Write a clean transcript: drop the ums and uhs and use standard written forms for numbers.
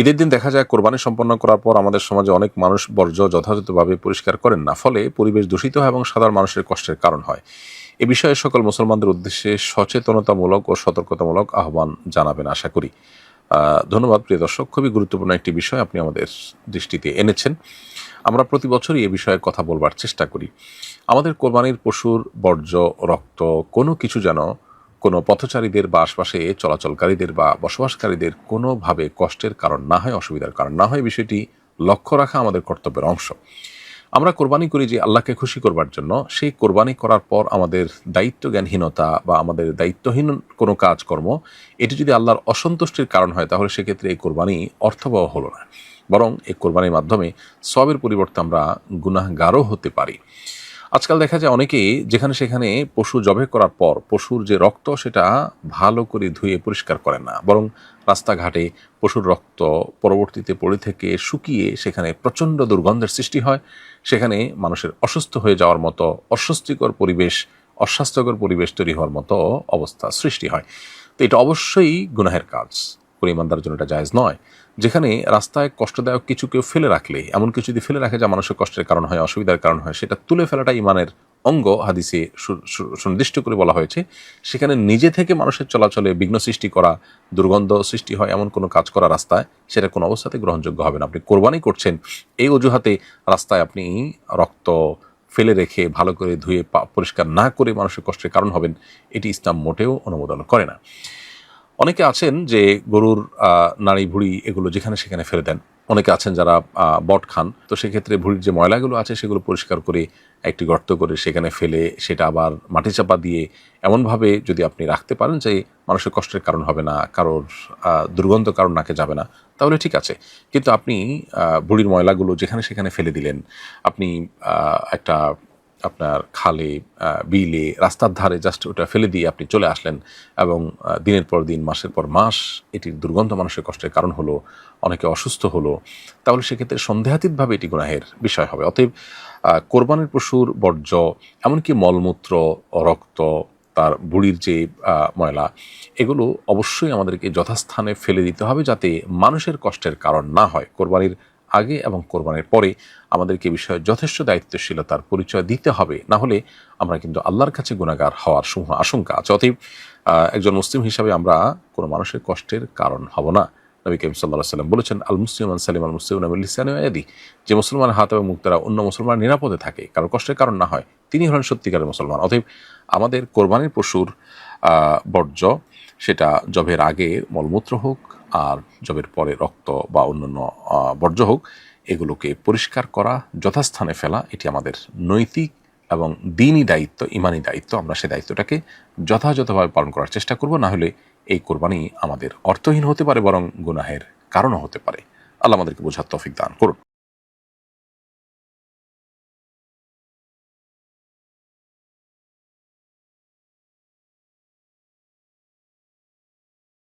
ঈদের দিন দেখা যায় কোরবানি সম্পন্ন করার পর আমাদের সমাজে অনেক মানুষ বর্জ্য যথাযথভাবে পরিষ্কার করেন না, ফলে পরিবেশ দূষিত হয় এবং সাধারণ মানুষের কষ্টের কারণ হয়। এ বিষয়ে সকল মুসলমানদের উদ্দেশ্যে সচেতনতামূলক ও সতর্কতামূলক আহ্বান জানাবেন আশা করি। ধন্যবাদ প্রিয় দর্শক, খুবই গুরুত্বপূর্ণ একটি বিষয় আপনি আমাদের দৃষ্টিতে এনেছেন। আমরা প্রতি বছরই এ বিষয়ে কথা বলবার চেষ্টা করি। আমাদের কোরবানির পশুর বর্জ্য, রক্ত কোনো কিছু যেন কোনো পথচারীদের বা আশপাশে চলাচলকারীদের বা বসবাসকারীদের কোনোভাবে কষ্টের কারণ না হয়, অসুবিধার কারণ না হয়, বিষয়টি লক্ষ্য রাখা আমাদের কর্তব্যের অংশ। আমরা কোরবানি করি যে আল্লাহকে খুশি করবার জন্য। সেই কোরবানি করার পর আমাদের দায়িত্বজ্ঞানহীনতা বা আমাদের দায়িত্বহীন কোনো কাজকর্ম, এটি যদি আল্লাহর অসন্তুষ্টির কারণ হয়, তাহলে সেক্ষেত্রে এই কোরবানি অর্থবহ হলো না, বরং এই কোরবানির মাধ্যমে সওয়াবের পরিবর্তে আমরা গুনাহগারও হতে পারি। আজকাল দেখা যায় অনেকেই যেখানে সেখানে পশু জবাই করার পর পশুর যে রক্ত সেটা ভালো করে ধুয়ে পরিষ্কার করেন না, বরং রাস্তাঘাটে পশুর রক্ত পরবর্তীতে পড়ে থেকে শুকিয়ে সেখানে প্রচণ্ড দুর্গন্ধের সৃষ্টি হয়। সেখানে মানুষের অসুস্থ হয়ে যাওয়ার মতো অস্বস্তিকর পরিবেশ, অস্বাস্থ্যকর পরিবেশ তৈরি হওয়ার মতো অবস্থা সৃষ্টি হয়। তো এটা অবশ্যই গুনাহের কাজ, কোনো ইমানদারের জন্য এটা জায়েজ নয়। যেখানে রাস্তায় কষ্টদায়ক কিছু কেউ ফেলে রাখলে, এমন কিছু যদি ফেলে রাখে যা মানুষের কষ্টের কারণ হয়, অসুবিধার কারণ হয়, সেটা তুলে ফেলাটা ইমানের অঙ্গ, হাদিসে সুনির্দিষ্ট করে বলা হয়েছে। সেখানে নিজে থেকে মানুষের চলাচলে বিঘ্ন সৃষ্টি করা, দুর্গন্ধ সৃষ্টি হয় এমন কোনো কাজ করা রাস্তায়, সেটা কোনো অবস্থাতে গ্রহণযোগ্য হবে না। আপনি কোরবানি করছেন, এই অজুহাতে রাস্তায় আপনি রক্ত ফেলে রেখে ভালো করে ধুয়ে পরিষ্কার না করে মানুষের কষ্টের কারণ হবেন, এটি ইসলাম মোটেও অনুমোদন করে না। অনেকে আছেন যে গরুর নাড়ি ভুঁড়ি এগুলো যেখানে সেখানে ফেলে দেন। অনেকে আছেন যারা বট খান, তো সেক্ষেত্রে ভুঁড়ির যে ময়লাগুলো আছে সেগুলো পরিষ্কার করে একটি গর্ত করে সেখানে ফেলে সেটা আবার মাটি চাপা দিয়ে এমনভাবে যদি আপনি রাখতে পারেন যে মানুষের কষ্টের কারণ হবে না, কারোর দুর্গন্ধ কারণ নাকে যাবে না, তাহলে ঠিক আছে। কিন্তু আপনি ভুঁড়ির ময়লাগুলো যেখানে সেখানে ফেলে দিলেন, আপনি একটা আপনার খালে, বিলে, রাস্তার ধারে জাস্ট ওটা ফেলে দিয়ে আপনি চলে আসলেন এবং দিনের পর দিন, মাসের পর মাস এটির দুর্গন্ধ মানুষের কষ্টের কারণ হলো, অনেকে অসুস্থ হলো, তাহলে সেক্ষেত্রে সন্দেহাতীতভাবে এটি গুনাহের বিষয় হবে। অতএব কোরবানির পশুর বর্জ্য, এমনকি মলমূত্র, রক্ত, তার বুড়ির যে ময়লা, এগুলো অবশ্যই আমাদেরকে যথাস্থানে ফেলে দিতে হবে যাতে মানুষের কষ্টের কারণ না হয়। কোরবানির আগে এবং কোরবানির পরে আমাদেরকে বিষয়ে যথেষ্ট দায়িত্বশীলতার পরিচয় দিতে হবে, না হলে আমরা কিন্তু আল্লাহর কাছে গুনাহগার হওয়ার সমূহ আশঙ্কা আছে। অতএব একজন মুসলিম হিসাবে আমরা কোনো মানুষের কষ্টের কারণ হব না। নবী করিম সাল্লাল্লাহু আলাইহি ওয়াসাল্লাম বলেছেন, আল মুসলিম মান সালিম আল মুসলিমুনা মিন লিসানি ওয়া ইয়াদি, যে মুসলমানের হাত এবং মুখ দ্বারা অন্য মুসলমান নিরাপদে থাকে, কারো কষ্টের কারণ না হয়, তিনি হলেন সত্যিকারের মুসলমান। অতএব আমাদের কোরবানির পশুর বর্জ্য, সেটা জবের আগে মলমূত্র হোক আর জবের পরে রক্ত বা অন্যান্য বর্জ্য হোক, এগুলোকে পরিষ্কার করা, যথাস্থানে ফেলা, এটি আমাদের নৈতিক এবং দ্বীনি দায়িত্ব, ইমানি দায়িত্ব। আমরা সেই দায়িত্বটাকে যথাযথভাবে পালন করার চেষ্টা করব, না হলে এই কোরবানি আমাদের অর্থহীন হতে পারে, বরং গুনাহের কারণও হতে পারে। আল্লাহ আমাদেরকে বোঝার তৌফিক দান করুন।